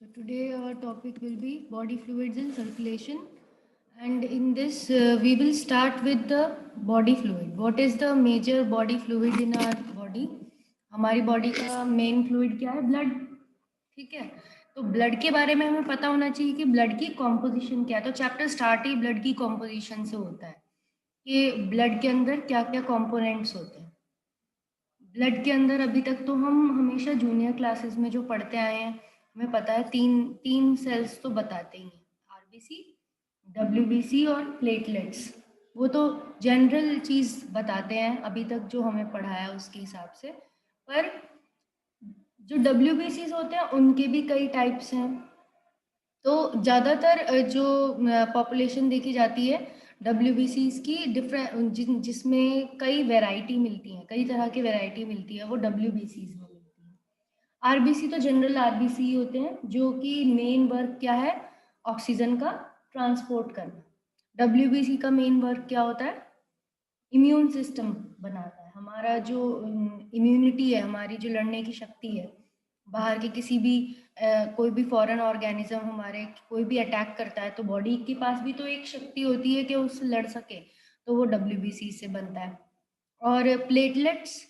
So today our topic will be body fluids and circulation, and in this we will start with the body fluid. What is the major body fluid in our body? हमारी body का main fluid क्या है? Blood. ठीक है, तो blood के बारे में हमें पता होना चाहिए कि ब्लड की कॉम्पोजिशन क्या है. तो चैप्टर स्टार्ट ही ब्लड की कॉम्पोजिशन से होता है कि ब्लड के अंदर क्या क्या कंपोनेंट्स होते हैं. ब्लड के अंदर अभी तक तो हम हमेशा जूनियर क्लासेस में जो पढ़ते आए हैं, हमें पता है तीन तीन सेल्स तो बताते ही हैं, आरबीसी, डब्ल्यूबीसी और प्लेटलेट्स. वो तो जनरल चीज़ बताते हैं अभी तक जो हमें पढ़ाया उसके हिसाब से. पर जो डब्ल्यूबीसीज होते हैं उनके भी कई टाइप्स हैं. तो ज़्यादातर जो पॉपुलेशन देखी जाती है डब्ल्यूबीसीज की डिफरेंट जिसमें कई वैरायटी मिलती हैं, कई तरह की वैरायटी मिलती है, वो डब्ल्यूबीसीज में मिलती है. आरबीसी तो जनरल आरबीसी होते हैं जो कि मेन वर्क क्या है? ऑक्सीजन का ट्रांसपोर्ट करना. डब्ल्यूबीसी का मेन वर्क क्या होता है? इम्यून सिस्टम बनाता है. हमारा जो इम्यूनिटी है, हमारी जो लड़ने की शक्ति है, बाहर के किसी भी कोई भी फॉरेन ऑर्गेनिज्म हमारे कोई भी अटैक करता है तो बॉडी के पास भी तो एक शक्ति होती है कि उससे लड़ सके, तो वो डब्ल्यूबीसी से बनता है. और प्लेटलेट्स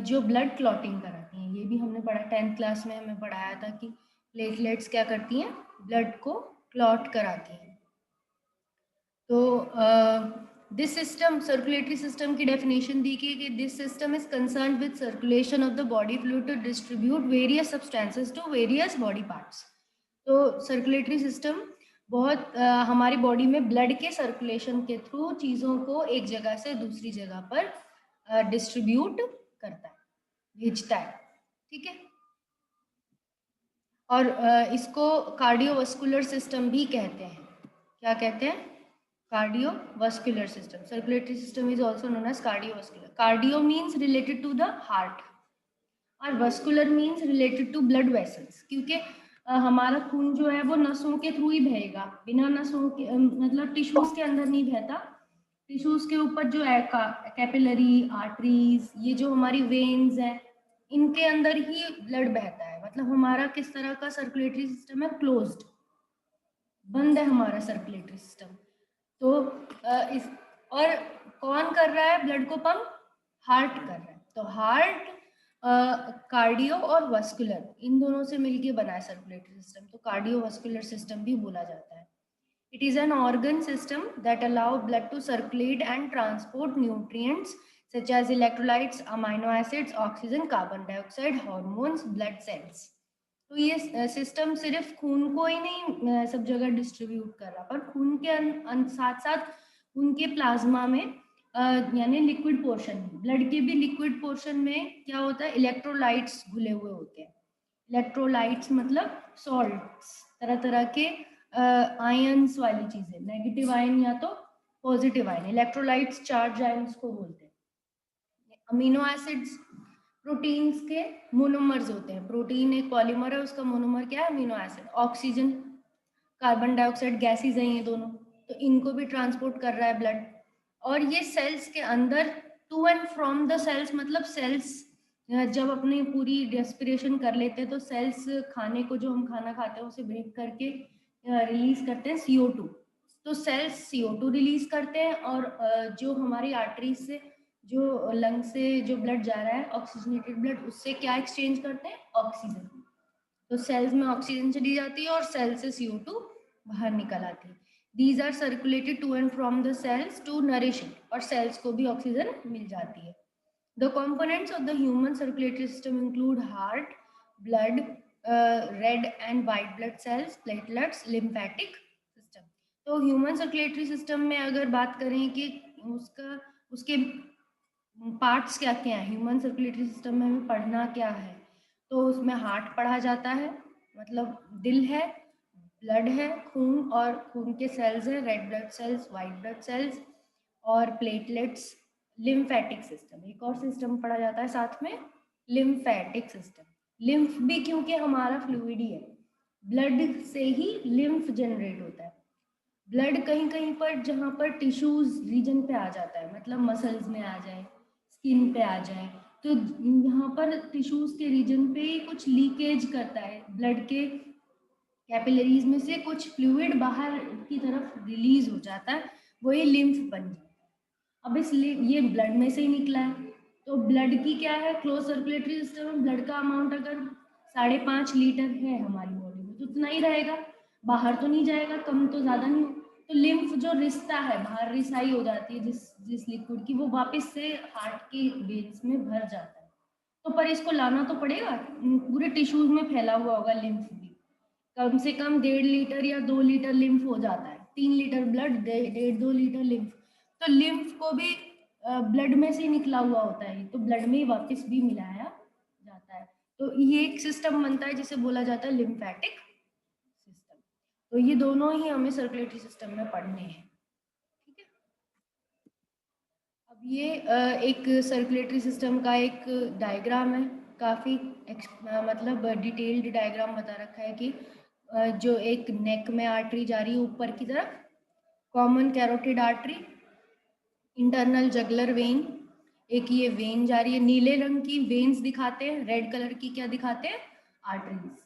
जो ब्लड क्लॉटिंग कराती हैं, ये भी हमने पढ़ा 10th क्लास में, हमें पढ़ाया था कि प्लेटलेट्स क्या करती हैं? ब्लड को क्लॉट कराती हैं. तो दिस सिस्टम, सर्कुलेटरी सिस्टम की डेफिनेशन दी गई कि this system is concern with circulation of the body fluid to distribute various substances to various body parts. तो सर्कुलेटरी सिस्टम बहुत हमारी बॉडी में ब्लड के सर्कुलेशन के थ्रू चीज़ों को एक जगह से दूसरी जगह पर डिस्ट्रीब्यूट करता है, भेजता है. ठीक है, और इसको कार्डियोवास्कुलर सिस्टम भी कहते हैं. क्या कहते हैं? Cardiovascular system. Circulatory system is also known as cardiovascular. Cardio means related to the heart और vascular means related to blood vessels, क्योंकि हमारा खून जो है वो नसों के थ्रू ही बहेगा, बिना नसों के मतलब टिश्यूज के अंदर नहीं बहता. टिश्यूज के ऊपर जो है कैपिलरी आर्टरीज, ये जो हमारी वेन्स हैं, इनके अंदर ही ब्लड बहता है. मतलब हमारा किस तरह का सर्कुलेटरी सिस्टम है? क्लोज्ड, बंद है हमारा सर्कुलेटरी सिस्टम. तो इस और कौन कर रहा है ब्लड को पंप? हार्ट कर रहा है. तो हार्ट, कार्डियो और वास्कुलर, इन दोनों से मिलके बना है सर्कुलेटरी सिस्टम, तो कार्डियोवास्कुलर सिस्टम भी बोला जाता है. It is an organ system that allow blood to circulate and transport nutrients such as electrolytes, amino acids, oxygen, carbon dioxide, hormones, blood cells. तो ये सिस्टम सिर्फ खून को ही नहीं सब जगह डिस्ट्रीब्यूट कर रहा, पर खून के साथ साथ उनके प्लाज्मा में यानी लिक्विड पोर्शन में, ब्लड के भी लिक्विड पोर्शन में क्या होता है? इलेक्ट्रोलाइट्स घुले हुए होते हैं. इलेक्ट्रोलाइट्स मतलब सॉल्ट्स, तरह तरह के आयंस वाली चीजें, नेगेटिव आयन या तो positive ion. Electrolytes charge ions को बोलते हैं. अमीनो एसिड्स प्रोटीन्स के मोनोमर्स होते हैं. प्रोटीन एक पॉलीमर है, उसका मोनोमर क्या है? Amino acid. Oxygen, carbon dioxide gases हैं ये दोनों, तो इनको भी ट्रांसपोर्ट कर रहा है ब्लड. और ये सेल्स के अंदर to and from the cells, मतलब सेल्स जब अपनी पूरी रेस्पिरेशन कर लेते हैं तो सेल्स खाने को, जो हम खाना खाते हैं उसे ब्रेक करके रिलीज करते हैं CO2. तो सेल्स CO2 रिलीज करते हैं और जो हमारी आर्टरी से, जो लंग से जो ब्लड जा रहा है ऑक्सीजनेटेड ब्लड, उससे क्या एक्सचेंज करते हैं? ऑक्सीजन. तो सेल्स में ऑक्सीजन चली जाती है और सेल से CO2 बाहर निकल आती है. These are circulated to and from the cells to nourish it, और सेल्स को भी ऑक्सीजन मिल जाती है. The components of the human circulatory system include heart, blood, red and white blood cells, platelets, lymphatic system. तो human circulatory system में अगर बात करें कि उसके पार्ट्स क्या क्या हैं, ह्यूमन सर्कुलेटरी सिस्टम में हमें पढ़ना क्या है, तो उसमें हार्ट पढ़ा जाता है, मतलब दिल है, ब्लड है, खून और खून के सेल्स हैं, red blood cells, white blood cells और प्लेटलेट्स. लिम्फेटिक सिस्टम, एक और सिस्टम पढ़ा जाता है साथ में, लिम्फेटिक सिस्टम. लिम्फ भी क्योंकि हमारा फ्लूइड ही है, ब्लड से ही लिम्फ जनरेट होता है. ब्लड कहीं कहीं पर जहाँ पर टिश्यूज रीजन पे आ जाता है, मतलब मसल्स में आ जाए, स्किन पे आ जाए, तो यहाँ पर टिश्यूज के रीजन पे ही कुछ लीकेज करता है ब्लड के कैपिलरीज में से कुछ फ्लूइड बाहर की तरफ रिलीज हो जाता है, वही लिम्फ बन जाता है। अब इस ये ब्लड में से ही निकला है, तो ब्लड की क्या है, क्लोज सर्कुलेटरी सिस्टम में ब्लड का अमाउंट अगर 5.5 लीटर है हमारी बॉडी में तो उतना ही रहेगा, बाहर तो नहीं जाएगा, कम तो ज़्यादा नहीं हो। तो लिम्फ जो रिसता है, बाहर रिसाई हो जाती है जिस लिक्विड की, वो वापस से हार्ट के वेन्स में भर जाता है। तो पर इसको लाना तो पड़ेगा, पूरे टिश्यूज में फैला हुआ होगा लिम्फ भी, कम से कम 1.5 लीटर या 2 लीटर लिम्फ हो जाता है, 3 लीटर ब्लड, 1.5-2 लीटर लिम्फ। तो लिम्फ को भी ब्लड में से निकला हुआ होता है, तो ब्लड में वापस भी मिलाया जाता है। तो ये एक सिस्टम बनता है जिसे बोला जाता है लिम्फेटिक सिस्टम। तो ये दोनों ही हमें सर्कुलेटरी सिस्टम में पढ़ने हैं, ठीक है। अब ये एक सर्कुलेटरी सिस्टम का एक डायग्राम है, काफ़ी मतलब डिटेल्ड डायग्राम बता रखा है कि जो एक नेक में आर्टरी जा रही है ऊपर की तरफ, common carotid artery, internal juggler when, एक ये वेन जा रही है, नीले रंग की वेन्स दिखाते हैं, रेड कलर की क्या दिखाते हैं, आर्टरीज।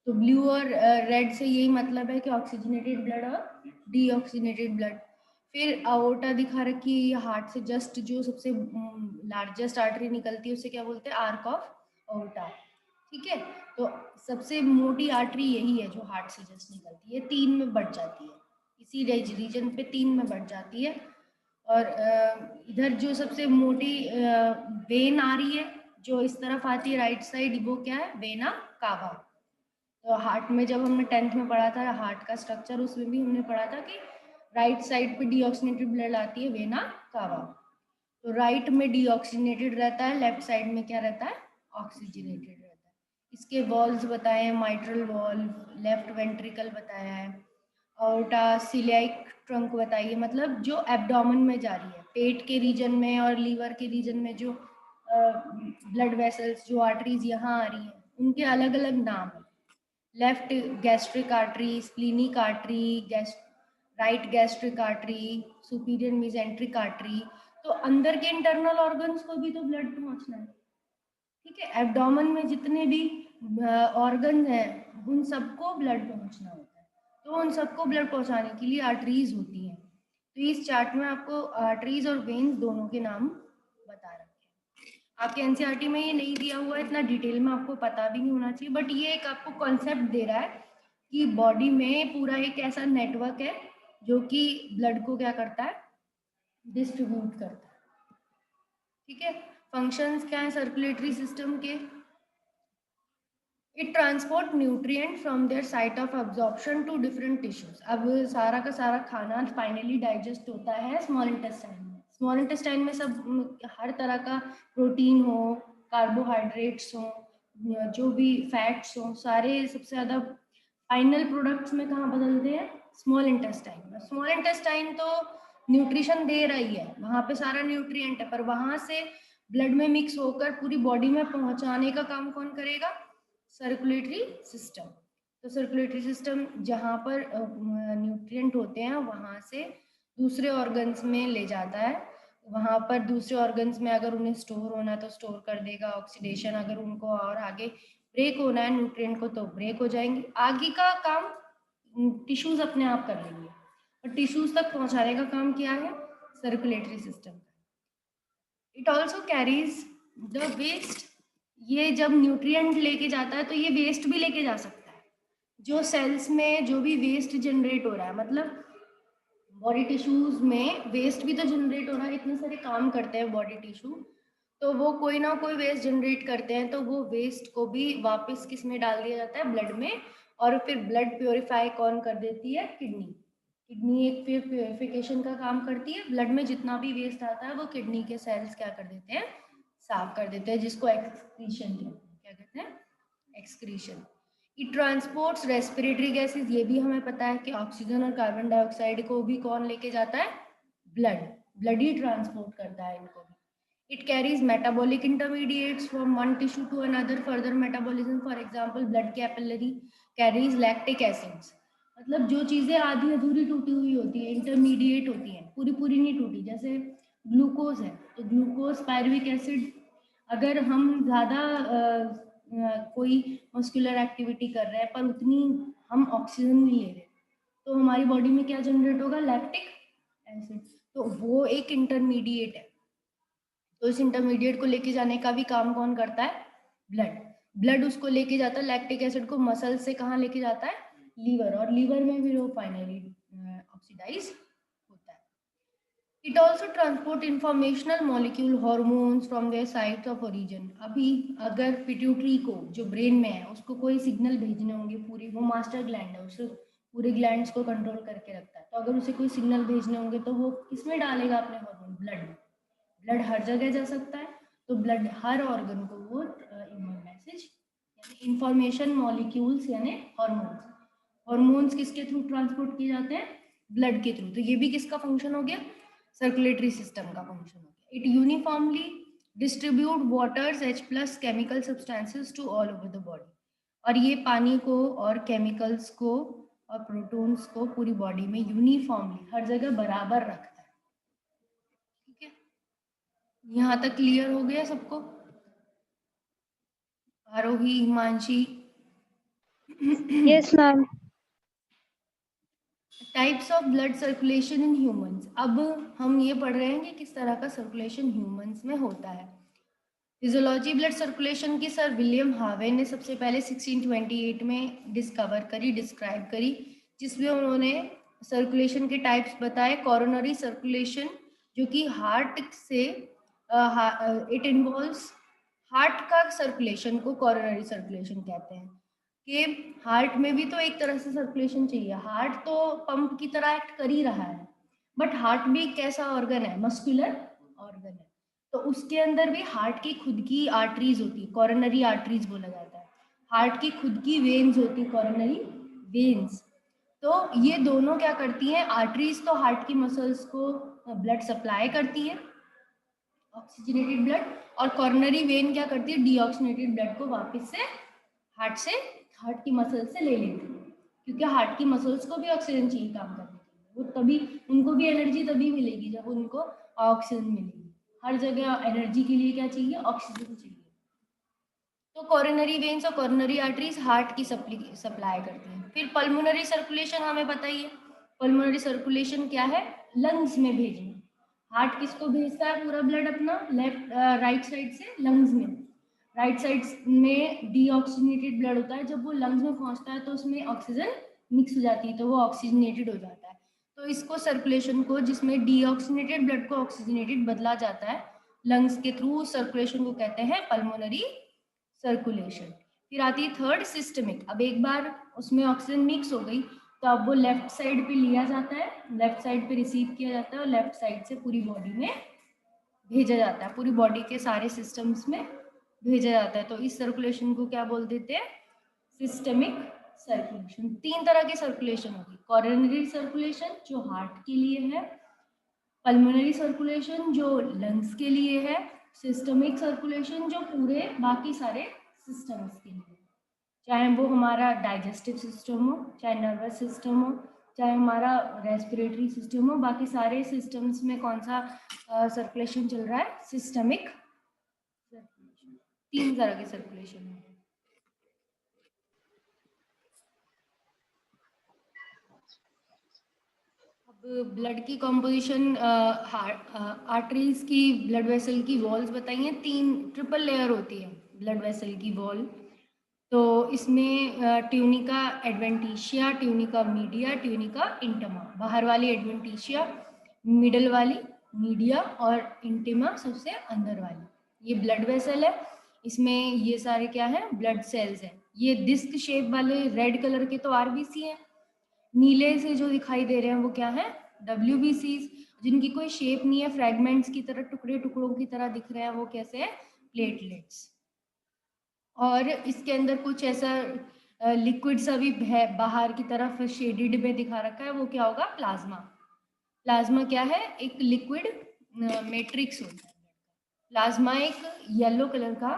तो ब्लू और रेड से यही मतलब है कि ऑक्सीजनेटेड ब्लड और डीऑक्सीजनेटेड ब्लड। फिर अओर्टा दिखा रखी है, ये हार्ट से जस्ट जो सबसे लार्जेस्ट आर्टरी निकलती है उसे क्या बोलते हैं, आर्क ऑफ अओर्टा, ठीक है। तो सबसे मोटी आर्टरी यही है जो हार्ट से जस्ट निकलती है, 3 में बढ़ जाती है, इसी रीजन पे 3 में बढ़ जाती है। और इधर जो सबसे मोटी वेन आ रही है जो इस तरफ आती है राइट साइड, वो क्या है, वेना कावा। तो हार्ट में जब हमने 10th में पढ़ा था हार्ट का स्ट्रक्चर, उसमें भी हमने पढ़ा था कि राइट साइड पे डीऑक्सीनेटेड ब्लड आती है, वेना कावा। तो राइट में डीऑक्सीनेटेड रहता है, लेफ्ट साइड में क्या रहता है, ऑक्सीजनेटेड रहता है। इसके वॉल्स बताए हैं, माइट्रल वॉल, लेफ्ट वेंट्रिकल बताया है, अओर्टा, सिलियाक ट्रंक बताइए, मतलब जो एब्डोमेन में जा रही है, पेट के रीजन में और लीवर के रीजन में जो ब्लड वेसल्स, जो आर्टरीज यहाँ आ रही हैं, उनके अलग अलग नाम है। Left gastric artery, splenic artery, right gastric artery, superior mesenteric artery. तो अंदर के इंटरनल ऑर्गन्स को भी तो ब्लड पहुंचना है, ठीक है। एब्डोमेन में जितने भी ऑर्गन हैं उन सबको ब्लड पहुंचना होता है, तो उन सबको ब्लड पहुंचाने के लिए आर्टरीज होती हैं। तो इस चार्ट में आपको आर्टरीज और वेन्स दोनों के नाम बता रखे हैं। आपके एनसीईआरटी में ये नहीं दिया हुआ है, इतना डिटेल में आपको पता भी नहीं होना चाहिए, बट ये एक आपको कॉन्सेप्ट दे रहा है कि बॉडी में पूरा एक ऐसा नेटवर्क है जो कि ब्लड को क्या करता है, डिस्ट्रीब्यूट करता है, ठीक है। फंक्शंस क्या है सर्कुलेटरी सिस्टम के, it transport nutrient from their site of absorption to different tissues. अब सारा का सारा खाना फाइनली डाइजेस्ट होता है स्मॉल इंटेस्टाइन में। स्मॉल इंटेस्टाइन में सब हर तरह का प्रोटीन हो, कार्बोहाइड्रेट्स हो, जो भी फैट्स हो, सारे सबसे ज़्यादा फाइनल प्रोडक्ट्स में कहाँ बदलते हैं, स्मॉल इंटेस्टाइन में। स्मॉल इंटेस्टाइन तो न्यूट्रिशन दे रही है, वहाँ पे सारा न्यूट्रिएंट है, पर वहाँ से ब्लड में मिक्स होकर पूरी बॉडी में पहुँचाने का काम कौन करेगा, सर्कुलेटरी सिस्टम। तो सर्कुलेटरी सिस्टम जहाँ पर न्यूट्रिएंट होते हैं वहाँ से दूसरे ऑर्गन्स में ले जाता है, वहाँ पर दूसरे ऑर्गन्स में अगर उन्हें स्टोर होना तो स्टोर कर देगा, ऑक्सीडेशन अगर उनको और आगे ब्रेक होना है न्यूट्रिएंट को तो ब्रेक हो जाएंगे, आगे का काम टिश्यूज अपने आप कर लेंगे, और टिश्यूज तक पहुँचाने का काम क्या है, सर्कुलेटरी सिस्टम का। It also carries the waste, ये जब न्यूट्रिएंट लेके जाता है तो ये वेस्ट भी लेके जा सकता है, जो सेल्स में जो भी वेस्ट जनरेट हो रहा है, मतलब बॉडी टिश्यूज में वेस्ट भी तो जनरेट हो रहा है, इतने सारे काम करते हैं बॉडी टिश्यू, तो वो कोई ना कोई वेस्ट जनरेट करते हैं, तो वो वेस्ट को भी वापस किस में डाल दिया जाता है, ब्लड में। और फिर ब्लड प्योरीफाई कौन कर देती है, किडनी। किडनी एक प्योरिफिकेशन का काम करती है, ब्लड में जितना भी वेस्ट आता है वो किडनी के सेल्स क्या कर देते हैं, साफ कर देते हैं, जिसको एक्सक्रीशन कहते हैं, क्या कहते हैं, excretion. It transports respiratory gases, ये भी हमें पता है कि ऑक्सीजन और कार्बन डाइऑक्साइड को भी कौन लेके जाता है, ब्लड। ब्लड ही ट्रांसपोर्ट करता है इनको भी। It carries metabolic intermediates from one tissue to another, further metabolism. For example, blood capillary carries lactic acids. मतलब जो चीज़ें आधी अधूरी टूटी हुई होती है, इंटरमीडिएट होती हैं, पूरी पूरी नहीं टूटी, जैसे ग्लूकोज है तो ग्लूकोज पायरुविक एसिड, अगर हम ज़्यादा कोई मस्कुलर एक्टिविटी कर रहे हैं पर उतनी हम ऑक्सीजन नहीं ले रहे, तो हमारी बॉडी में क्या जनरेट होगा, लैक्टिक एसिड। तो वो एक इंटरमीडिएट है, तो इस इंटरमीडिएट को लेके जाने का भी काम कौन करता है, ब्लड। ब्लड उसको लेके जाता है लैक्टिक एसिड को, मसल से कहाँ लेके जाता है, लीवर, और लीवर में फिर वो फाइनली ऑक्सीडाइज होता है। It also transport informational molecule hormones from their sites of origin. अभी अगर पिट्यूटरी को जो ब्रेन में है उसको कोई सिग्नल भेजने होंगे, पूरी वो मास्टर ग्लैंड है, उसे पूरे ग्लैंड्स को कंट्रोल करके रखता है, तो अगर उसे कोई सिग्नल भेजने होंगे तो वो किसमें डालेगा अपने हार्मोन, ब्लड में। ब्लड हर जगह जा सकता है, तो ब्लड हर ऑर्गन को वो मैसेज यानी इंफॉर्मेशन मॉलिक्यूल्स यानी हॉर्मोन्स, हॉर्मोन्स किसके थ्रू ट्रांसपोर्ट किए जाते हैं, ब्लड के थ्रू। तो ये भी किसका फंक्शन हो गया, सर्कुलेटरी सिस्टम का फंक्शन हो गया। It uniformly distribute waters H plus chemical substances to all over the body, और ये पानी को और केमिकल्स को और प्रोटॉन्स को पूरी बॉडी में यूनिफॉर्मली हर जगह बराबर रखता है। ठीक है, यहाँ तक क्लियर हो गया सबको, Arohi, Himanshi? Yes ma'am. Types of blood circulation in humans. अब हम ये पढ़ रहे हैं कि किस तरह का सर्कुलेशन ह्यूमंस में होता है। फिजियोलॉजी ब्लड सर्कुलेशन की सर विलियम हावे ने सबसे पहले 1628 में डिस्कवर करी, डिस्क्राइब करी, जिसमें उन्होंने सर्कुलेशन के टाइप्स बताए। कोरोनरी सर्कुलेशन जो कि हार्ट से इट इन्वॉल्व्स हार्ट का सर्कुलेशन को कोरोनरी सर्कुलेशन कहते हैं, कि हार्ट में भी तो एक तरह से सर्कुलेशन चाहिए, हार्ट तो पंप की तरह एक्ट कर ही रहा है, बट हार्ट भी कैसा ऑर्गन है, मस्कुलर ऑर्गन है, तो उसके अंदर भी हार्ट की खुद की आर्टरीज होती है, कोरोनरी आर्टरीज बोला जाता है, हार्ट की खुद की वेन्स होती है, कोरोनरी वेन्स। तो ये दोनों क्या करती हैं, आर्टरीज तो हार्ट की मसल्स को ब्लड सप्लाई करती है, ऑक्सीजनेटेड ब्लड, और कोरोनरी वेन क्या करती है, डीऑक्सीजनेटेड ब्लड को वापस से हार्ट की मसल से ले लेती है, क्योंकि हार्ट की मसल्स को भी ऑक्सीजन चाहिए काम करने के लिए, वो तभी उनको भी एनर्जी तभी मिलेगी जब उनको ऑक्सीजन मिलेगी। हर जगह एनर्जी के लिए क्या चाहिए, ऑक्सीजन चाहिए। तो कोरोनरी वेन्स और कोरोनरी आर्टरीज हार्ट की सप्लाई करती हैं। फिर पल्मोनरी सर्कुलेशन हमें बताइए, पल्मोनरी सर्कुलेशन क्या है, लंग्स में भेजना। हार्ट किसको भेजता है पूरा ब्लड अपना, लेफ्ट राइट साइड से लंग्स में, राइट साइड में डीऑक्सीजनेटेड ब्लड होता है, जब वो लंग्स में पहुंचता है तो उसमें ऑक्सीजन मिक्स हो जाती है, तो वो ऑक्सीजनेटेड हो जाता है। तो इसको सर्कुलेशन को, जिसमें डीऑक्सीजनेटेड ब्लड को ऑक्सीजनेटेड बदला जाता है लंग्स के थ्रू, सर्कुलेशन को कहते हैं पल्मोनरी सर्कुलेशन। फिर आती है थर्ड, सिस्टमिक। अब एक बार उसमें ऑक्सीजन मिक्स हो गई तो अब वो लेफ्ट साइड पे लिया जाता है, लेफ्ट साइड पे रिसीव किया जाता है और लेफ्ट साइड से पूरी बॉडी में भेजा जाता है, पूरी बॉडी के सारे सिस्टम्स में भेजा जाता है। तो इस सर्कुलेशन को क्या बोल देते हैं, सिस्टमिक सर्कुलेशन। तीन तरह की सर्कुलेशन होगी, कोरोनरी सर्कुलेशन जो हार्ट के लिए है, पल्मोनरी सर्कुलेशन जो लंग्स के लिए है, सिस्टमिक सर्कुलेशन जो पूरे बाकी सारे सिस्टम्स के लिए, चाहे वो हमारा डाइजेस्टिव सिस्टम हो, चाहे नर्वस सिस्टम हो, चाहे हमारा रेस्पिरेटरी सिस्टम हो, बाकी सारे सिस्टम्स में कौन सा सर्कुलेशन चल रहा है, सिस्टमिक सर्कुलेशन। तीन तरह के सर्कुलेशन है। अब ब्लड की कॉम्पोजिशन, आर्टरीज की, ब्लड वेसल की वॉल्स बताई हैं, तीन ट्रिपल लेयर होती है ब्लड वेसल की वॉल। तो इसमें tunica adventitia, tunica media, tunica intima, बाहर वाली एडवेंटिशिया, मिडल वाली मीडिया, और इंटिमा सबसे अंदर वाली। ये ब्लड वेसल है, इसमें ये सारे क्या है, ब्लड सेल्स हैं। ये डिस्क शेप वाले रेड कलर के तो आरबीसी हैं, नीले से जो दिखाई दे रहे हैं वो क्या है, WBCs, जिनकी कोई शेप नहीं है, फ्रैगमेंट्स की तरह, टुकड़े टुकड़ों की तरह दिख रहे हैं, वो कैसे है, प्लेटलेट्स। और इसके अंदर कुछ ऐसा लिक्विड सा भी है बाहर की तरफ शेडेड में दिखा रखा है, वो क्या होगा, प्लाज्मा। प्लाज्मा क्या है, एक लिक्विड मैट्रिक्स होता है। प्लाज्मा एक येलो कलर का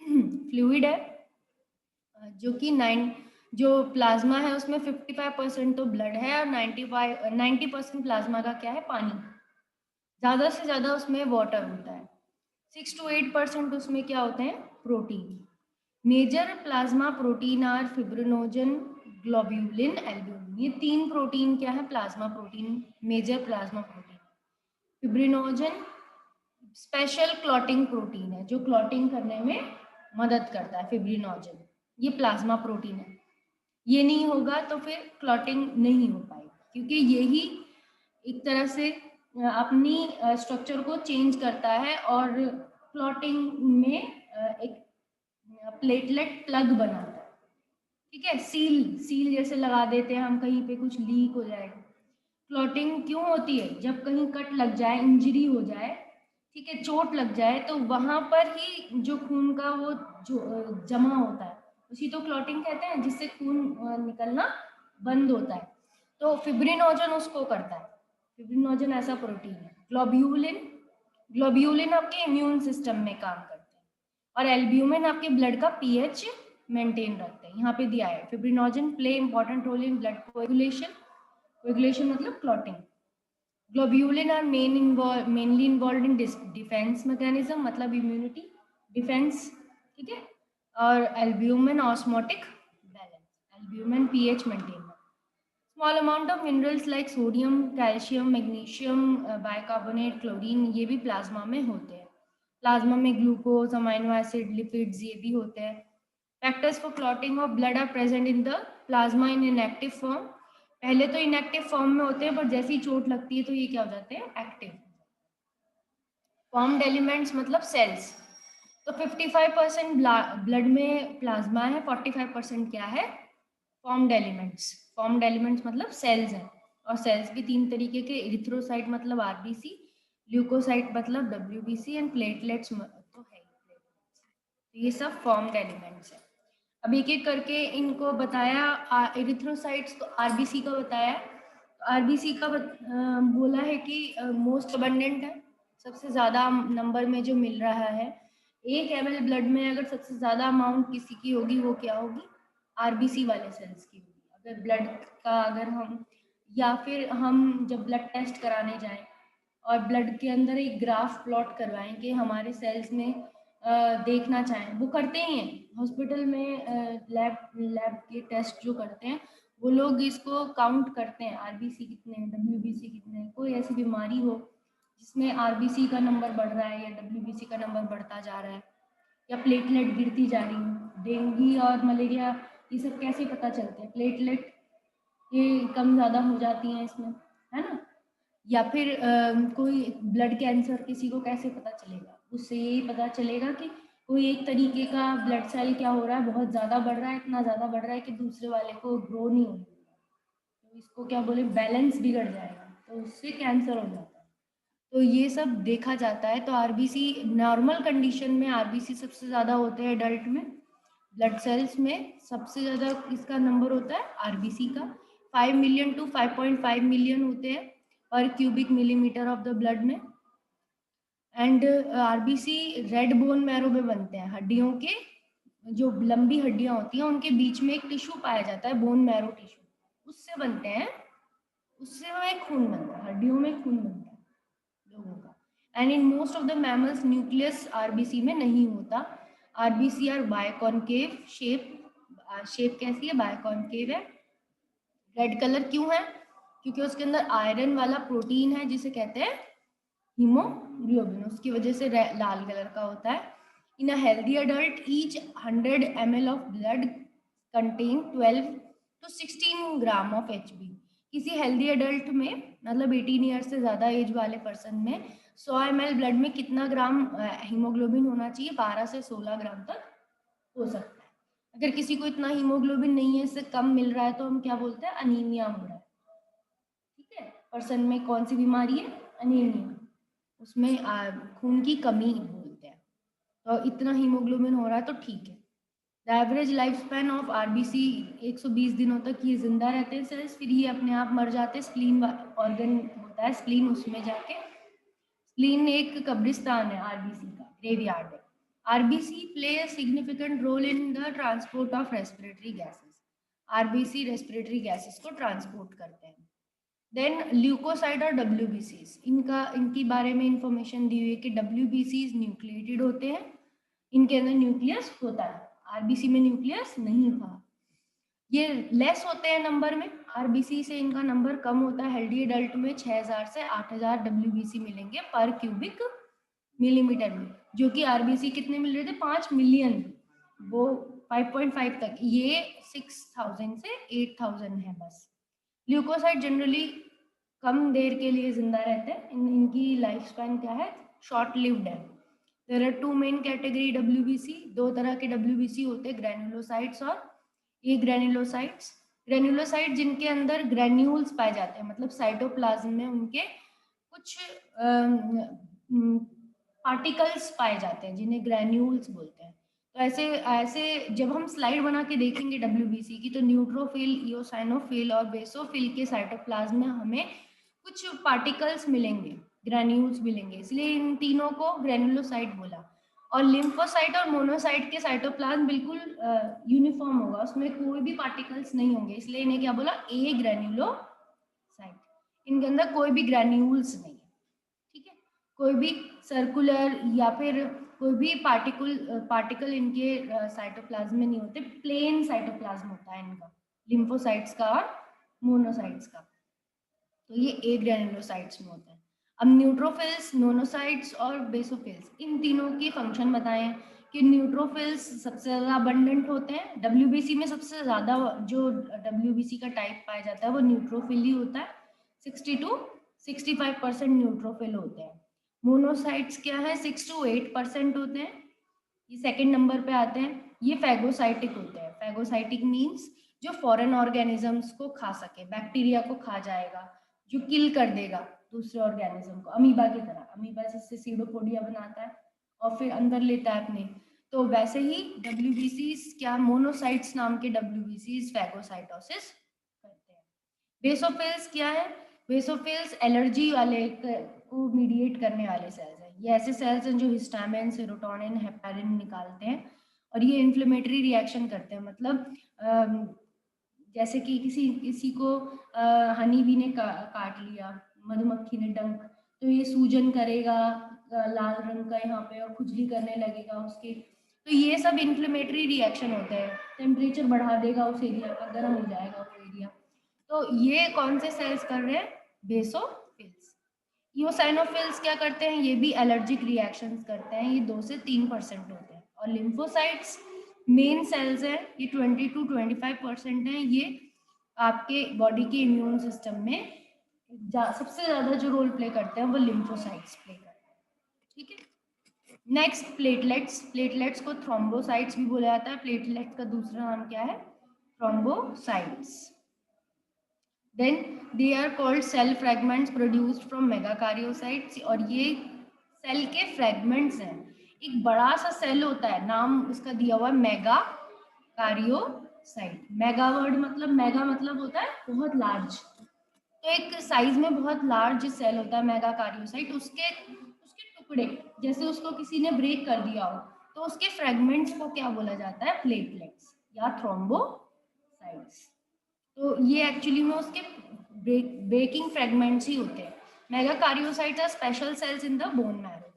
फ्लूइड है, जो कि जो प्लाज्मा है उसमें 55% तो ब्लड है और 90% प्लाज्मा का क्या है, पानी। ज़्यादा से ज़्यादा उसमें वाटर होता है, 6 to 8% उसमें क्या होते हैं, protein. Major plasma protein are fibrinogen, globulin, albumin. ये 3 प्रोटीन क्या है plasma protein, major plasma protein. Fibrinogen special clotting protein है जो क्लॉटिंग करने में मदद करता है, फिब्रिनोजन ये प्लाज्मा प्रोटीन है। ये नहीं होगा तो फिर क्लॉटिंग नहीं हो पाएगी, क्योंकि यही एक तरह से अपनी स्ट्रक्चर को चेंज करता है और क्लॉटिंग में एक प्लेटलेट प्लग बनाता है। ठीक है, सील जैसे लगा देते हैं हम, कहीं पे कुछ लीक हो जाएगा। क्लॉटिंग क्यों होती है? जब कहीं कट लग जाए, इंजरी हो जाए, ठीक है, चोट लग जाए, तो वहां पर ही जो खून का वो जो जमा होता है उसी तो क्लॉटिंग कहते हैं, जिससे खून निकलना बंद होता है। तो फिब्रिनोजन उसको करता है। फिब्रिनोजन ऐसा प्रोटीन है। ग्लोब्यूलिन आपके इम्यून सिस्टम में काम करते हैं, और एल्ब्यूमिन आपके ब्लड का पीएच मेंटेन रखते हैं। यहाँ पे दिया है fibrinogen play important role in blood coagulation मतलब clotting. Globulin are mainly involve in defence mechanism मतलब इम्यूनिटी डिफेंस, ठीक है। और albumin osmotic balance, albumin pH maintain. Small amount of minerals like sodium, calcium, magnesium, bicarbonate, chlorine ये भी plasma में होते हैं। प्लाज्मा में ग्लूकोज, अमाइनो एसिड, लिपिड्स ये भी होते हैं। Factors for clotting of blood are present in the plasma in inactive form. पहले तो इनएक्टिव फॉर्म में होते हैं, पर जैसे ही चोट लगती है तो ये क्या हो जाते हैं? एक्टिव। फॉर्म्ड एलिमेंट्स मतलब सेल्स। तो 55% ब्लड में प्लाज्मा है, 45% क्या है? Formed elements. फॉर्म्ड एलिमेंट्स मतलब सेल्स हैं, और सेल्स भी 3 तरीके के, इरिथ्रोसाइट मतलब आरबीसी, ल्यूकोसाइट मतलब डब्ल्यूबीसी, एंड प्लेटलेट्स तो है ही। ये सब फॉर्म्ड एलिमेंट्स है। अब एक एक करके इनको बताया। इरिथ्रोसाइट्स तो आरबीसी का बताया। आरबीसी का बोला है कि मोस्ट अबंडेंट है, सबसे ज़्यादा नंबर में जो मिल रहा है। 1 ml ब्लड में अगर सबसे ज़्यादा अमाउंट किसी की होगी वो क्या होगी? आरबीसी वाले सेल्स की होगी। अगर ब्लड का अगर हम, या फिर हम जब ब्लड टेस्ट कराने जाएं और ब्लड के अंदर एक ग्राफ प्लॉट करवाएं कि हमारे सेल्स में देखना चाहें, वो करते ही हैं हॉस्पिटल में। लैब के टेस्ट जो करते हैं वो लोग इसको काउंट करते हैं, आरबीसी कितने हैं, डब्ल्यूबीसी कितने हैं। कोई ऐसी बीमारी हो जिसमें आरबीसी का नंबर बढ़ रहा है या डब्ल्यूबीसी का नंबर बढ़ता जा रहा है या प्लेटलेट गिरती जा रही है, डेंगू और मलेरिया ये सब कैसे पता चलते हैं? प्लेटलेट ये कम ज़्यादा हो जाती हैं इसमें, है ना। या फिर कोई ब्लड कैंसर किसी को कैसे पता चलेगा? उससे यही पता चलेगा कि कोई एक तरीके का ब्लड सेल क्या हो रहा है, बहुत ज़्यादा बढ़ रहा है, इतना ज़्यादा बढ़ रहा है कि दूसरे वाले को ग्रो नहीं होने देगा, तो इसको क्या बोले, बैलेंस बिगड़ जाएगा, तो उससे कैंसर हो जाता है। तो ये सब देखा जाता है। तो आरबीसी नॉर्मल कंडीशन में आरबीसी सबसे ज़्यादा होते हैं एडल्ट में। ब्लड सेल्स में सबसे ज़्यादा इसका नंबर होता है आरबीसी का, 5 मिलियन टू 5.5 मिलियन होते हैं पर cubic millimetre of the blood में। And RBC red bone marrow में बनते हैं। हड्डियों के जो लंबी हड्डियां होती हैं उनके बीच में एक टिश्यू पाया जाता है, बोन मैरो टिश्यू, उससे बनते हैं। उससे हमें खून बनता है, हड्डियों में खून बनता है लोगों का। And in most of the mammals nucleus RBC में नहीं होता। RBC are biconcave shape. Shape कैसी है? बायकॉन्केव है। रेड कलर क्यों है? क्योंकि उसके अंदर आयरन वाला प्रोटीन है जिसे कहते हैं हीमोग्लोबिन, उसकी वजह से लाल कलर का होता है। In a healthy adult each 100 ml of blood contain 12 to 16 gram of Hb. किसी हेल्दी अडल्ट में मतलब 18 ईयर्स से ज़्यादा एज वाले पर्सन में 100 ml ब्लड में कितना ग्राम हीमोग्लोबिन होना चाहिए? 12 से 16 ग्राम तक हो सकता है। अगर किसी को इतना हीमोग्लोबिन नहीं है, इससे कम मिल रहा है, तो हम क्या बोलते हैं? अनीमिया हो रहा है। ठीक है, पर्सन में कौन सी बीमारी है? अनीमिया, उसमें खून की कमी बोलते हैं। तो इतना हीमोग्लोबिन हो रहा है तो ठीक है। The average life span of RBC 120 दिनों तक ये जिंदा रहते हैं सेल्स, फिर ये अपने आप मर जाते हैं। स्प्लीन ऑर्गन होता है, स्प्लीन, उसमें जाके, स्प्लीन एक कब्रिस्तान है आरबीसी का, ग्रेवयार्ड है। RBC play a significant role in the transport of respiratory gases. RBC respiratory gases को ट्रांसपोर्ट करते हैं। देन ल्यूकोसाइट और डब्ल्यूबीसीज, इनकी बारे में इंफॉर्मेशन दी हुई है कि डब्ल्यूबीसीज न्यूक्लिएटेड होते हैं, इनके अंदर न्यूक्लियस होता है। आरबीसी में न्यूक्लियस नहीं था। ये लेस होते हैं नंबर में, आरबीसी से इनका नंबर कम होता है। हेल्दी एडल्ट में 6000 से 8000 डब्ल्यूबीसी मिलेंगे पर क्यूबिक मिलीमीटर में, जो कि आरबीसी कितने मिल रहे थे, 5 मिलियन, वो 5.5 तक, ये 6000 से 8000 है बस। ल्यूकोसाइट जनरली कम देर के लिए जिंदा रहते हैं, इनकी लाइफ स्पैन क्या है, शॉर्ट लिव्ड है। There are two main category WBC, दो तरह के डब्ल्यूबीसी होते हैं, ग्रैन्युलोसाइट्स और ये ग्रैन्युलोसाइट्स। ग्रैन्युलोसाइट जिनके अंदर ग्रैन्यूल्स पाए जाते हैं, मतलब साइटोप्लाज्म में उनके कुछ पार्टिकल्स पाए जाते हैं जिन्हें ग्रैन्यूल्स बोलते हैं। तो ऐसे ऐसे जब हम स्लाइड बना के देखेंगे डब्ल्यूबीसी की, तो न्यूट्रोफिल, इओसाइनोफिल और बेसोफिल के साइटोप्लाज्म में हमें कुछ पार्टिकल्स मिलेंगे, ग्रैन्यूल्स मिलेंगे, इसलिए इन तीनों को ग्रैन्युलोसाइट बोला। और लिम्फोसाइट और मोनोसाइट के साइटोप्लाज्म बिल्कुल यूनिफॉर्म होगा, उसमें कोई भी पार्टिकल्स नहीं होंगे, इसलिए इन्हें क्या बोला, ए ग्रैन्युलोसाइट। इनके अंदर कोई भी ग्रैन्यूल्स नहीं है, ठीक है, कोई भी सर्कुलर या फिर कोई भी पार्टिकल इनके साइटोप्लाज्म में नहीं होते, प्लेन साइटोप्लाज्म होता है इनका, लिम्फोसाइट्स का और मोनोसाइट्स का। तो ये ए ग्रैन्युलोसाइट्स में होता है। अब न्यूट्रोफिल्स, मोनोसाइट्स और बेसोफिल्स, इन तीनों की फंक्शन बताएं कि न्यूट्रोफिल्स सबसे ज़्यादा अबंडेंट होते हैं। डब्ल्यूबीसी में सबसे ज़्यादा जो डब्ल्यूबीसी का टाइप पाया जाता है वो न्यूट्रोफिल ही होता है, 60 to 65% न्यूट्रोफिल होते हैं। मोनोसाइट्स क्या है, 6 to 8% होते हैं, ये सेकंड नंबर पे आते हैं। ये फैगोसाइटिक होते हैं। फैगोसाइटिक मीन्स जो फॉरेन ऑर्गेनिजम्स को खा सके, बैक्टीरिया को खा जाएगा, जो किल कर देगा दूसरे ऑर्गेनिज्म को, अमीबा की तरह। अमीबा जिससे सीडोपोडिया बनाता है और फिर अंदर लेता है अपने, तो वैसे ही डब्ल्यूबीसीज क्या, मोनोसाइट्स नाम के डब्ल्यूबीसीज फैगोसाइटोसिस करते हैं। बेसोफिल्स क्या है, बेसोफिल्स एलर्जी वाले को मीडिएट करने वाले सेल्स हैं। ये ऐसे सेल्स हैं जो हिस्टामिन, सेरोटोनिन, हेपारिन निकालते हैं और ये इन्फ्लेमेटरी रिएक्शन करते हैं। मतलब जैसे कि किसी किसी को हनी बी ने काट लिया, मधुमक्खी ने डंक, तो ये सूजन करेगा लाल रंग का यहाँ पे और खुजली करने लगेगा उसके, तो ये सब इन्फ्लेमेटरी रिएक्शन होते हैं। टेम्परेचर बढ़ा देगा उस एरिया का, गर्म हो जाएगा वो एरिया। तो ये कौन से सेल्स कर रहे हैं, बेसोफिल्स। इओसाइनोफिल्स क्या करते हैं, ये भी एलर्जिक रिएक्शंस करते हैं, ये 2 से 3% होते हैं। और लिम्फोसाइट्स मेन सेल्स हैं, ये 20 to 25% हैं। ये आपके बॉडी के इम्यून सिस्टम में सबसे ज्यादा जो रोल प्ले करते हैं वो लिम्फोसाइट्स प्ले करते हैं, ठीक है। नेक्स्ट प्लेटलेट्स, प्लेटलेट्स को थ्रोम्बोसाइट्स भी बोला जाता है। प्लेटलेट्स का दूसरा नाम क्या है, thrombocytes. Then they are called cell fragments produced from megakaryocytes, और ये सेल के फ्रेगमेंट्स हैं। एक बड़ा सा सेल होता है, नाम उसका दिया हुआ है मेगा कार्योसाइट। मेगा वर्ड मतलब, मेगा मतलब होता है बहुत लार्ज, तो एक साइज में बहुत लार्ज सेल होता है मेगा कार्योसाइट। उसके उसके टुकड़े, जैसे उसको किसी ने ब्रेक कर दिया हो, तो उसके फ्रेगमेंट्स को क्या बोला जाता है, प्लेटलेट्स या थ्रोम्बोसाइट्स। तो ये एक्चुअली में उसके ब्रेकिंग फ्रेगमेंट्स ही होते हैं। Megakaryocytes are special cells in the bone marrow.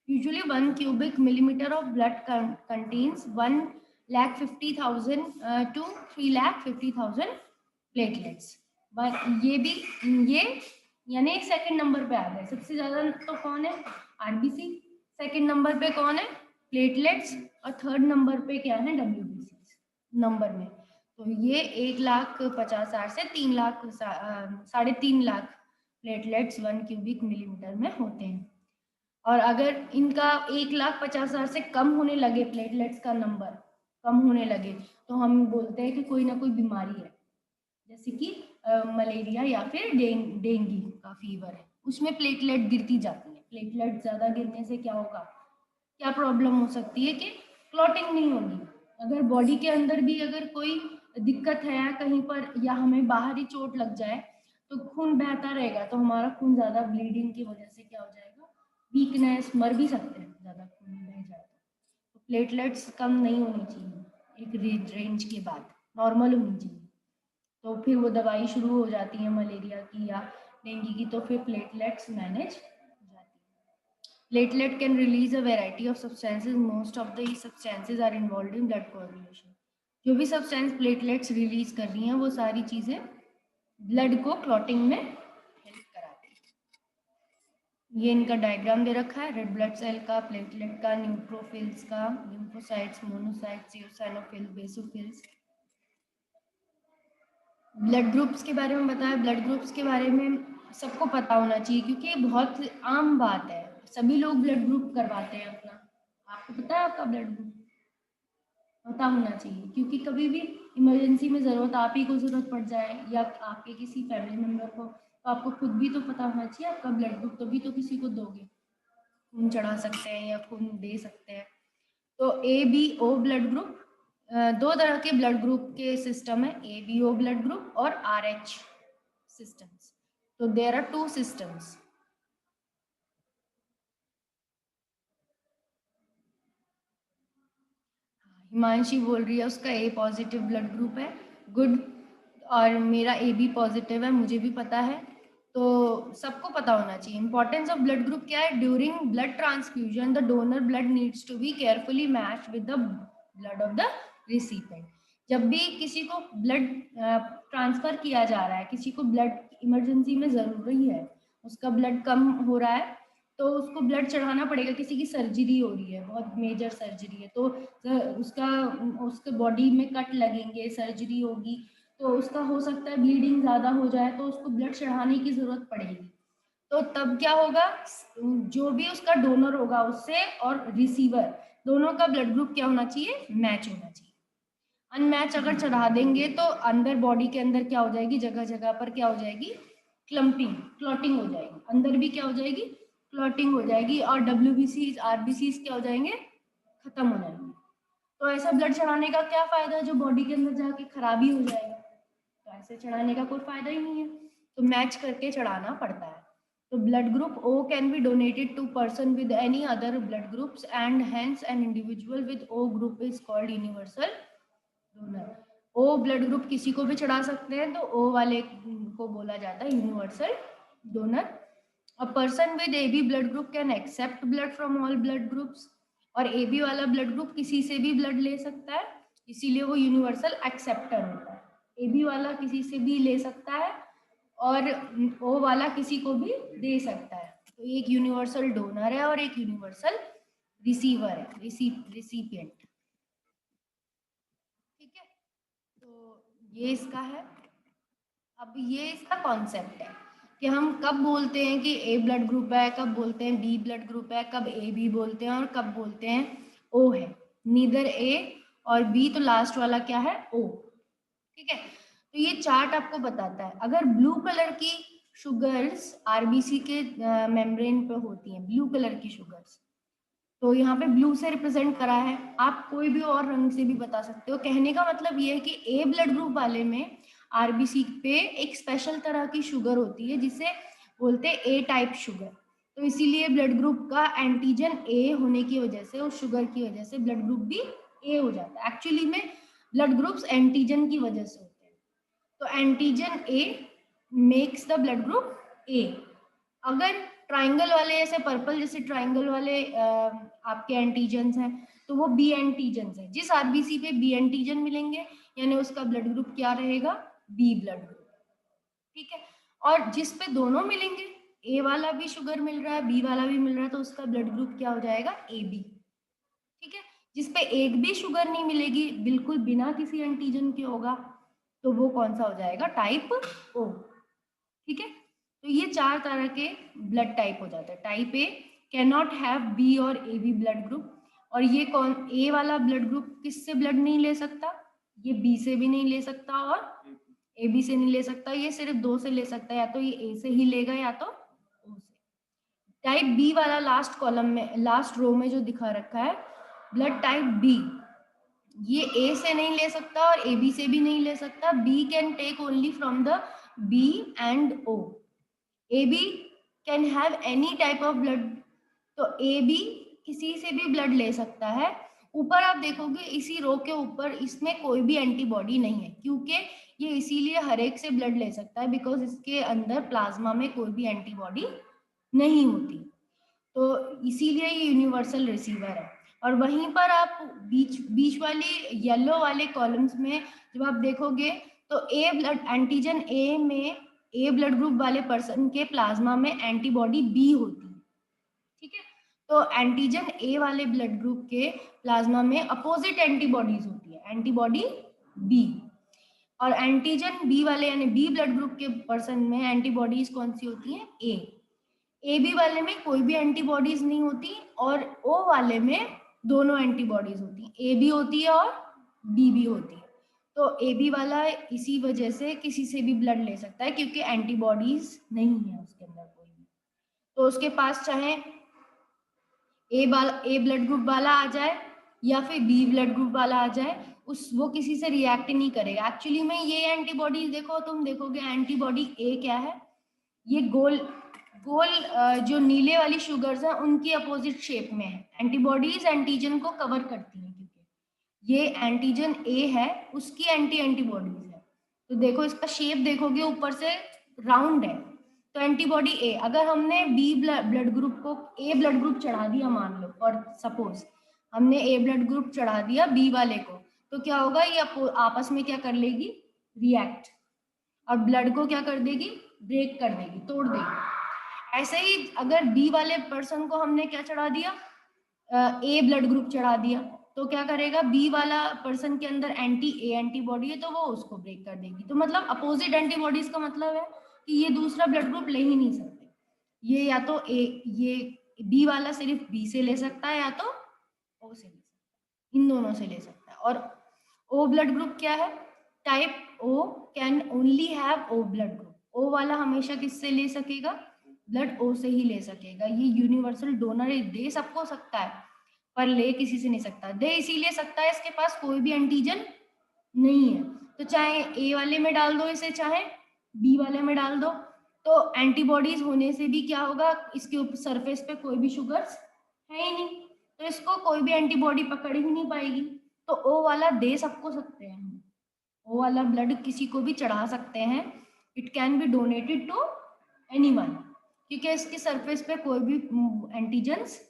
Usually 1 cubic millimeter of blood contains 1,50,000 to 3,50,000 platelets. ये भी, ये यानी एक सेकंड नंबर पे आ गए। सबसे ज्यादा तो कौन है, आरबीसी, सेकंड नंबर पे कौन है, प्लेटलेट्स, और थर्ड नंबर पे क्या है, डब्ल्यूबीसी नंबर में। तो ये 1,50,000 से 3 lakh, 3.5 lakh platelets 1 cubic millimeter में होते हैं। और अगर इनका 1,50,000 से कम होने लगे, प्लेटलेट्स का नंबर कम होने लगे, तो हम बोलते हैं कि कोई ना कोई बीमारी है, जैसे कि मलेरिया या फिर डेंगू का फीवर है, उसमें प्लेटलेट गिरती जाती है। प्लेटलेट ज्यादा गिरने से क्या होगा, क्या प्रॉब्लम हो सकती है कि क्लॉटिंग नहीं होगी। अगर बॉडी के अंदर भी अगर कोई दिक्कत है कहीं पर, या हमें बाहर ही चोट लग जाए, तो खून बहता रहेगा, तो हमारा खून ज्यादा ब्लीडिंग की वजह से क्या हो जाएगा, वीकनेस, मर भी सकते हैं ज्यादा खून बह जाए तो प्लेटलेट्स कम नहीं होनी चाहिए, एक रेंज के बाद नॉर्मल होनी चाहिए। तो फिर वो दवाई शुरू हो जाती है मलेरिया की या डेंगू की, तो फिर प्लेटलेट्स मैनेज हो जाती है। Platelet can release a variety of substances. Most of the substances are involved in blood coagulation. जो भी सब्सटेंस प्लेटलेट्स रिलीज कर रही हैं वो सारी चीजें ब्लड को क्लॉटिंग में हेल्प कराती है। ये इनका डायग्राम दे रखा है, रेड ब्लड सेल का, प्लेटलेट का, न्यूट्रोफिल्स का, lymphocytes, monocytes, eosinophils, basophils. Blood groups के बारे में बताया। ब्लड ग्रुप्स के बारे में सबको पता होना चाहिए क्योंकि ये बहुत आम बात है, सभी लोग ब्लड ग्रुप करवाते हैं अपना। आपको पता है आपका ब्लड ग्रुप? पता होना चाहिए क्योंकि कभी भी इमरजेंसी में ज़रूरत आप ही को ज़रूरत पड़ जाए या आपके किसी फैमिली मेम्बर को, तो आपको खुद भी तो पता होना चाहिए आपका ब्लड ग्रुप, तभी तो किसी को दोगे, खून चढ़ा सकते हैं या खून दे सकते हैं। तो A B O blood group, दो तरह के ब्लड ग्रुप के सिस्टम है, A B O blood group और आर एच सिस्टम्स। तो there are two systems. Himanshi बोल रही है उसका ए पॉजिटिव ब्लड ग्रुप है, गुड। और मेरा ए बी पॉजिटिव है, मुझे भी पता है। तो सबको पता होना चाहिए। इंपॉर्टेंस ऑफ ब्लड ग्रुप क्या है? During blood transfusion the donor blood needs to be carefully matched with the blood of the recipient. जब भी किसी को ब्लड ट्रांसफर किया जा रहा है, किसी को ब्लड इमरजेंसी में जरूरी है, उसका ब्लड कम हो रहा है, तो उसको ब्लड चढ़ाना पड़ेगा। किसी की सर्जरी हो रही है, बहुत मेजर सर्जरी है, तो उसके बॉडी में कट लगेंगे, सर्जरी होगी, तो उसका हो सकता है ब्लीडिंग ज़्यादा हो जाए, तो उसको ब्लड चढ़ाने की ज़रूरत पड़ेगी। तो तब क्या होगा, जो भी उसका डोनर होगा उससे और रिसीवर दोनों का ब्लड ग्रुप क्या होना चाहिए? मैच होना चाहिए। अनमैच अगर चढ़ा देंगे तो अंदर बॉडी के अंदर क्या हो जाएगी, जगह जगह पर क्या हो जाएगी? क्लम्पिंग, क्लॉटिंग हो जाएगी। अंदर भी क्या हो जाएगी? क्लॉटिंग हो जाएगी। और डब्ल्यूबीसी आरबीसी क्या हो जाएंगे? खत्म हो जाएंगे। तो ऐसा ब्लड चढ़ाने का क्या फायदा जो बॉडी के अंदर जाके खराबी हो जाएगा? तो ऐसे चढ़ाने का कोई फायदा ही नहीं है। तो मैच करके चढ़ाना पड़ता है। तो blood group O can be donated to person with any other blood groups and hence an individual with O group is called universal donor. O blood group किसी को भी चढ़ा सकते हैं, तो O वाले को बोला जाता है universal donor. A person with AB blood group can except blood from all blood groups. और AB वाला ब्लड ग्रुप किसी से भी ब्लड ले सकता है, इसीलिए वो यूनिवर्सल एक्सेप्टर होता है। AB वाला किसी से भी ले सकता है और O वाला किसी को भी दे सकता है। तो एक यूनिवर्सल डोनर है और एक यूनिवर्सल रिसीवर है, रिसिपिएंट। ठीक है, तो ये इसका है। अब ये इसका कॉन्सेप्ट है कि हम कब बोलते हैं कि ए ब्लड ग्रुप है, कब बोलते हैं बी ब्लड ग्रुप है, कब ए बी बोलते हैं और कब बोलते हैं ओ है। नीदर ए और बी, तो लास्ट वाला क्या है? ओ। ठीक है, तो ये चार्ट आपको बताता है अगर ब्लू कलर की शुगर्स आरबीसी के मेम्ब्रेन पे होती हैं, ब्लू कलर की शुगर्स, तो यहाँ पे ब्लू से रिप्रेजेंट करा है। आप कोई भी और रंग से भी बता सकते हो। कहने का मतलब ये है कि ए ब्लड ग्रुप वाले में आरबीसी पे एक स्पेशल तरह की शुगर होती है जिसे बोलते हैं ए टाइप शुगर। तो इसीलिए ब्लड ग्रुप का एंटीजन ए होने की वजह से, उस शुगर की वजह से ब्लड ग्रुप भी ए हो जाता है। एक्चुअली में ब्लड ग्रुप्स एंटीजन की वजह से होते हैं। तो antigen A makes the blood group A. अगर ट्राइंगल वाले, ऐसे पर्पल जैसे ट्राइंगल वाले आपके एंटीजन्स हैं, तो वो बी एंटीजन्स हैं। जिस आरबीसी पे बी एंटीजन मिलेंगे यानी उसका ब्लड ग्रुप क्या रहेगा? B blood group. ठीक है, और जिस पे दोनों मिलेंगे, ए वाला भी शुगर मिल रहा है, बी वाला भी मिल रहा है, तो उसका ब्लड ग्रुप क्या हो जाएगा? A B. ठीक है, जिस पे एक भी शुगर नहीं मिलेगी, बिल्कुल बिना किसी एंटीजन के होगा, तो वो कौन सा हो जाएगा? टाइप ओ। ठीक है, तो ये चार तरह के ब्लड टाइप हो जाते हैं। Type A can not have B और ए बी ब्लड ग्रुप। और ये कौन? ए वाला ब्लड ग्रुप किससे ब्लड नहीं ले सकता? ये बी से भी नहीं ले सकता और ए बी से नहीं ले सकता। ये सिर्फ दो से ले सकता है, या तो ये ए से ही लेगा या तो ओ से। टाइप बी वाला लास्ट कॉलम में, लास्ट रो में जो दिखा रखा है, ब्लड टाइप बी, ये ए से नहीं ले सकता और ए बी से भी नहीं ले सकता। B can take only from the B and O. A B can have any type of blood. तो ए बी किसी से भी ब्लड ले सकता है। ऊपर आप देखोगे इसी रो के ऊपर इसमें कोई भी एंटीबॉडी नहीं है, क्योंकि ये इसीलिए हर एक से ब्लड ले सकता है बिकॉज इसके अंदर प्लाज्मा में कोई भी एंटीबॉडी नहीं होती। तो इसीलिए ये यूनिवर्सल रिसीवर है। और वहीं पर आप बीच वाली येलो वाले कॉलम्स में जब आप देखोगे तो ए ब्लड एंटीजन ए में ए ब्लड ग्रुप वाले पर्सन के प्लाज्मा में एंटीबॉडी बी होती है, ठीक है। तो एंटीजन ए वाले ब्लड ग्रुप के प्लाज्मा में अपोजिट एंटीबॉडीज होती है, एंटीबॉडी बी। और एंटीजन बी वाले यानी बी ब्लड ग्रुप के पर्सन में एंटीबॉडीज कौन सी होती हैं? ए बी वाले में कोई भी एंटीबॉडीज नहीं होती और ओ वाले में दोनों एंटीबॉडीज होती हैं, ए भी होती है और बी भी होती है। तो ए बी वाला इसी वजह से किसी से भी ब्लड ले सकता है क्योंकि एंटीबॉडीज नहीं है उसके अंदर कोई भी। तो उसके पास चाहे ए ब्लड ग्रुप वाला आ जाए या फिर बी ब्लड ग्रुप वाला आ जाए, वो किसी से रिएक्ट नहीं करेगा। एक्चुअली में ये एंटीबॉडीज देखो, तुम देखोगे एंटीबॉडी ए क्या है, ये गोल जो नीले वाली शुगर्स हैं उनकी अपोजिट शेप में है। एंटीबॉडीज एंटीजन को कवर करती हैं क्योंकि ये एंटीजन ए है, उसकी एंटीबॉडीज है। तो देखो इसका शेप देखोगे ऊपर से राउंड है। तो एंटीबॉडी ए, अगर हमने बी ब्लड ग्रुप को ए ब्लड ग्रुप चढ़ा दिया, मान लो और सपोज हमने ए ब्लड ग्रुप चढ़ा दिया बी वाले को, तो क्या होगा, ये आपस में क्या कर लेगी, रिएक्ट, और ब्लड को क्या कर देगी, ब्रेक कर देगी, तोड़ देगी। ऐसे ही अगर बी वाले पर्सन को हमने क्या चढ़ा दिया, ए ब्लड ग्रुप चढ़ा दिया, तो क्या करेगा, बी वाला पर्सन के अंदर एंटीबॉडी है तो वो उसको ब्रेक कर देगी। तो मतलब अपोजिट एंटीबॉडीज का मतलब है कि ये दूसरा ब्लड ग्रुप ले ही नहीं सकते। ये या तो ये बी वाला सिर्फ बी से ले सकता है या तो ओ से ले सकता है, इन दोनों से ले सकता है। और ओ ब्लड ग्रुप क्या है, type O can only have O blood group. O वाला हमेशा किससे ले सकेगा, ब्लड ओ से ही ले सकेगा। ये यूनिवर्सल डोनर है, दे सबको सकता है पर ले किसी से नहीं सकता। दे इसीलिए सकता है इसके पास कोई भी एंटीजन नहीं है। तो चाहे ए वाले में डाल दो इसे, चाहे बी वाले में डाल दो, तो एंटीबॉडीज होने से भी क्या होगा, इसके ऊपर सरफेस पे कोई भी शुगर्स है ही नहीं, तो इसको कोई भी एंटीबॉडी पकड़ ही नहीं पाएगी। तो ओ वाला दे सबको सकते हैं, ओ वाला ब्लड किसी को भी चढ़ा सकते हैं। It can be donated to anyone, क्योंकि इसके सरफेस पे कोई भी एंटीजन्स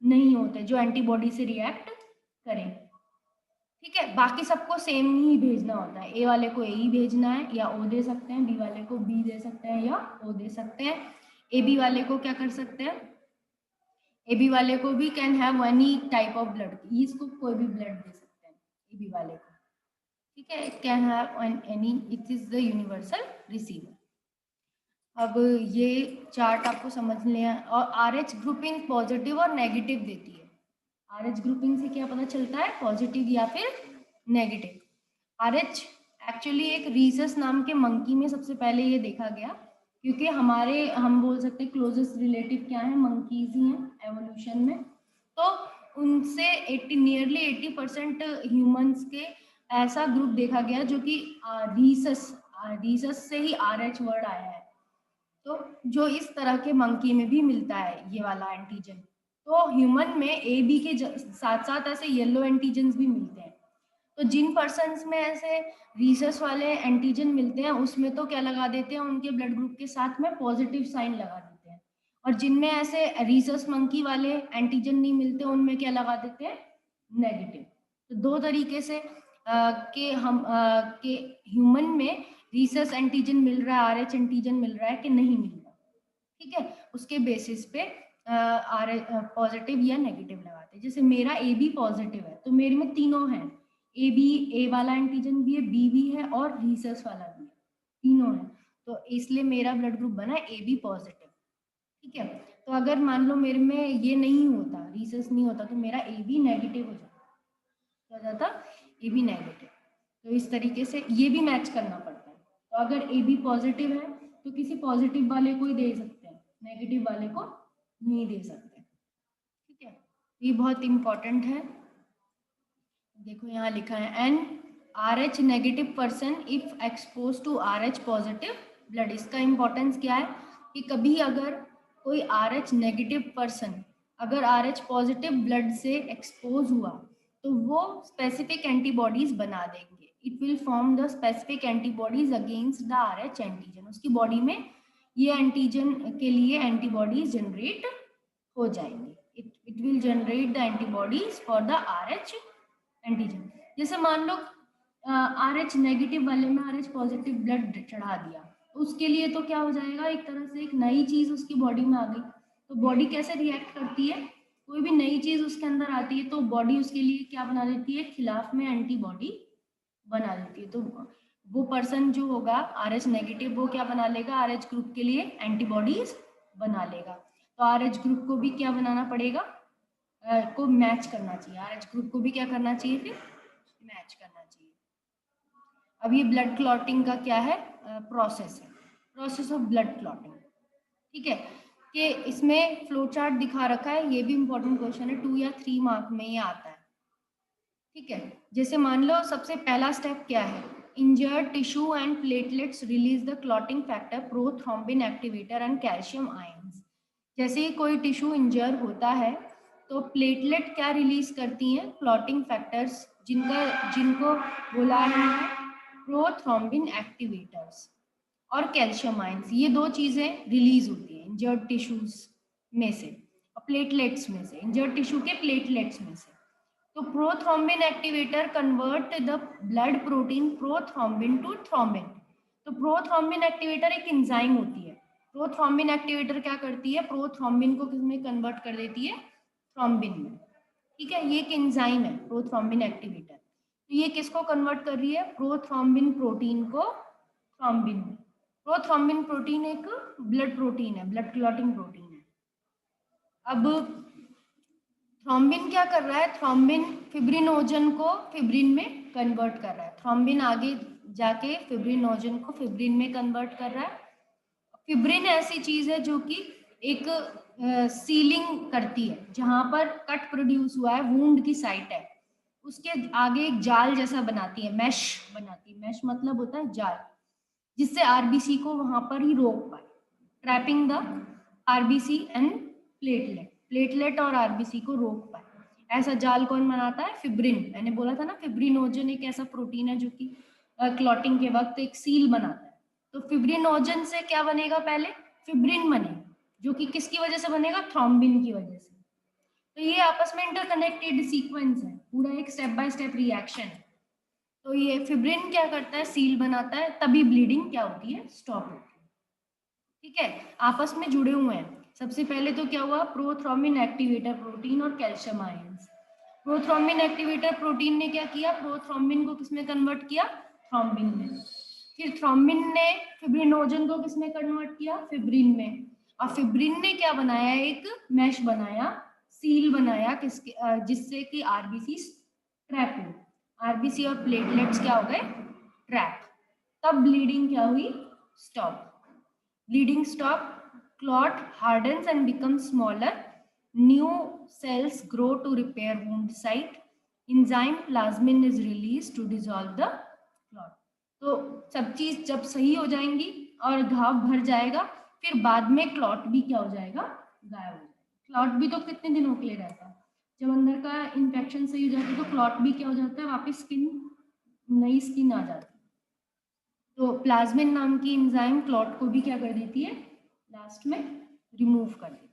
नहीं होते जो एंटीबॉडी से रिएक्ट करें, ठीक है। बाकी सबको सेम ही भेजना होता है, ए वाले को ए ही भेजना है या ओ दे सकते हैं, बी वाले को बी दे सकते हैं या ओ दे सकते हैं। ए बी वाले को क्या कर सकते हैं, ए बी वाले को भी can have any type of blood, इसको कोई भी ब्लड दे सकते हैं ए बी वाले को, ठीक है। It can have any, it is the universal receiver. अब ये चार्ट आपको समझ लिया। और RH ग्रुपिंग पॉजिटिव और नेगेटिव देती है। RH ग्रुपिंग से क्या पता चलता है, पॉजिटिव या फिर नेगेटिव। RH एक्चुअली एक रीसस नाम के मंकी में सबसे पहले ये देखा गया, क्योंकि हम बोल सकते हैं क्लोजेस्ट रिलेटिव क्या है, मंकीज ही हैं एवोल्यूशन में। तो उनसे नियरली 80% ह्यूमंस के ऐसा ग्रुप देखा गया जो कि रीसस से ही RH वर्ड आया है। तो जो इस तरह के मंकी में भी मिलता है ये वाला एंटीजन। तो ह्यूमन में ए बी के साथ साथ ऐसे येलो एंटीजन्स भी मिलते हैं। तो जिन पर्सन्स में ऐसे रीसस वाले एंटीजन मिलते हैं उसमें तो क्या लगा देते हैं, उनके ब्लड ग्रुप के साथ में पॉजिटिव साइन लगा देते हैं। और जिनमें ऐसे रीसस मंकी वाले एंटीजन नहीं मिलते उनमें क्या लगा देते हैं, नेगेटिव। तो दो तरीके से के ह्यूमन में रीसस एंटीजन मिल रहा है, RH एंटीजन मिल रहा है कि नहीं मिल रहा, ठीक है। उसके बेसिस पे पॉजिटिव या नेगेटिव लगाते हैं। जैसे मेरा ए बी पॉजिटिव है तो मेरे में तीनों हैं, ए वाला एंटीजन भी है, बी भी है और रीसस वाला भी है, तीनों है। तो इसलिए मेरा ब्लड ग्रुप बना ए बी पॉजिटिव, ठीक है। तो अगर मान लो मेरे में ये नहीं होता, रीसस नहीं होता, तो मेरा ए बी नेगेटिव हो जाता, क्या हो जाता, ए बी नेगेटिव। तो इस तरीके से ये भी मैच करना पड़ता है। तो अगर ए बी पॉजिटिव है तो किसी पॉजिटिव वाले को ही दे सकते हैं, नेगेटिव वाले को नहीं दे सकते, ठीक है। ये बहुत इंपॉर्टेंट है। देखो यहाँ लिखा है an RH negative person if expose to RH positive blood. इसका इंपॉर्टेंस क्या है कि कभी अगर कोई RH नेगेटिव पर्सन अगर RH पॉजिटिव ब्लड से एक्सपोज हुआ तो वो स्पेसिफिक एंटीबॉडीज बना देंगे। It will form the specific antibodies against the RH antigen. उसकी बॉडी में ये एंटीजन के लिए एंटीबॉडीज जनरेट हो जाएंगे. It will generate the antibodies for the RH antigen. जैसे मान लो RH नेगेटिव वाले में RH पॉजिटिव ब्लड चढ़ा दिया, तो उसके लिए तो क्या हो जाएगा, एक तरह से एक नई चीज उसकी बॉडी में आ गई. तो बॉडी कैसे रिएक्ट करती है, कोई भी नई चीज उसके अंदर आती है तो बॉडी उसके लिए क्या बना देती है, खिलाफ में एंटीबॉडी बना देती है. तो वो पर्सन जो होगा RH नेगेटिव, वो क्या बना लेगा, RH ग्रुप के लिए एंटीबॉडीज बना लेगा. तो RH ग्रुप को भी क्या बनाना पड़ेगा, को मैच करना चाहिए. RH ग्रुप को भी क्या करना चाहिए, फिर मैच करना चाहिए. अब ये ब्लड क्लॉटिंग का क्या है, प्रोसेस है, प्रोसेस ऑफ ब्लड क्लॉटिंग. ठीक है, कि इसमें फ्लो चार्ट दिखा रखा है, ये भी इंपॉर्टेंट क्वेश्चन है, 2 या 3 मार्क में ये आता है. ठीक है, जैसे मान लो सबसे पहला स्टेप क्या है, injured tissue and platelets release the clotting factor, prothrombin activator and calcium ions. जैसे ही कोई टिश्यू इंजर होता है तो प्लेटलेट क्या रिलीज करती हैं, क्लॉटिंग फैक्टर्स, जिनको बोला है प्रोथ्रोम्बिन एक्टिवेटर्स और कैल्शियम आयंस. ये दो चीजें रिलीज होती हैं इंजर्ड टिश्यूज में से और प्लेटलेट्स में से, इंजर्ड टिश्यू के प्लेटलेट्स में से. तो prothrombin activator convert the blood protein prothrombin to thrombin. तो प्रोथ्रोम्बिन एक्टिवेटर एक एंजाइम होती है. प्रोथ्रोम्बिन एक्टिवेटर क्या करती है, प्रोथ्रोम्बिन को किसमें कन्वर्ट कर देती है, थ्रोम्बिन में. ठीक है, ये एक एंजाइम है प्रोथ्रोम्बिन एक्टिवेटर. तो ये किसको कन्वर्ट कर रही है, प्रोथ्रोम्बिन प्रोटीन को थ्रोम्बिन में. प्रोथ्रोम्बिन प्रोटीन एक ब्लड प्रोटीन है, ब्लड क्लॉटिंग प्रोटीन है. अब थ्रोम्बिन क्या कर रहा है, थ्रोम्बिन फिब्रिनोजन को फिब्रिन में कन्वर्ट कर रहा है. थ्रोम्बिन आगे जाके फिब्रिनोजन को फिब्रिन में कन्वर्ट कर रहा है. फिब्रिन ऐसी चीज है जो कि एक सीलिंग करती है, जहां पर कट प्रोड्यूस हुआ है, वुंड की साइट है, उसके आगे एक जाल जैसा बनाती है, मैश बनाती है. मैश मतलब होता है जाल, जिससे आरबीसी को वहां पर ही रोक पाए, trapping the RBC and platelet और आरबीसी को रोक पाए. ऐसा जाल कौन बनाता है, फिब्रिन. मैंने बोला था ना, फिब्रिनोजन एक ऐसा प्रोटीन है जो कि क्लॉटिंग के वक्त एक सील बनाता है. तो फिब्रिनोजन से क्या बनेगा, पहले फिब्रिन बनेगा, जो कि किसकी वजह से बनेगा, थ्रोम्बिन की वजह से. तो ये आपस में इंटरकनेक्टेड सीक्वेंस है, पूरा एक स्टेप बाय स्टेप रिएक्शन है. तो ये फिब्रिन क्या करता है, सील बनाता है, तभी ब्लीडिंग क्या होती है, स्टॉप होती है. ठीक है, आपस में जुड़े हुए हैं. सबसे पहले तो क्या हुआ, प्रोथ्रोम्बिन एक्टिवेटर प्रोटीन और calcium ions. Prothrombin activator protein ने क्या किया, प्रोथ्रोम्बिन को किसमें कन्वर्ट किया, थ्रोम्बिन में. फिर थ्रोम्बिन ने फिब्रिनोजन को किसमें कन्वर्ट किया, फिब्रिन में. और फिब्रिन ने क्या बनाया, एक मैश बनाया, सील बनाया, किसके जिससे कि आरबीसी ट्रैप हो. आरबीसी और प्लेटलेट्स क्या हो गए, ट्रैप. तब ब्लीडिंग क्या हुई, stop. Bleeding stop, clot hardens and becomes smaller. New cells grow to repair wound site. Enzyme plasmin is released to dissolve the clot. तो सब चीज जब सही हो जाएंगी और घाव भर जाएगा, फिर बाद में क्लॉट भी क्या हो जाएगा, गायब हो जाएगा. क्लॉट भी तो कितने दिनों के लिए रहता है, जब अंदर का इन्फेक्शन सही हो जाता है तो क्लॉट भी क्या हो जाता है, वापस स्किन, नई स्किन आ जाती है. तो प्लाज्मिन नाम की एंजाइम क्लॉट को भी क्या कर देती है, लास्ट में रिमूव कर देती है.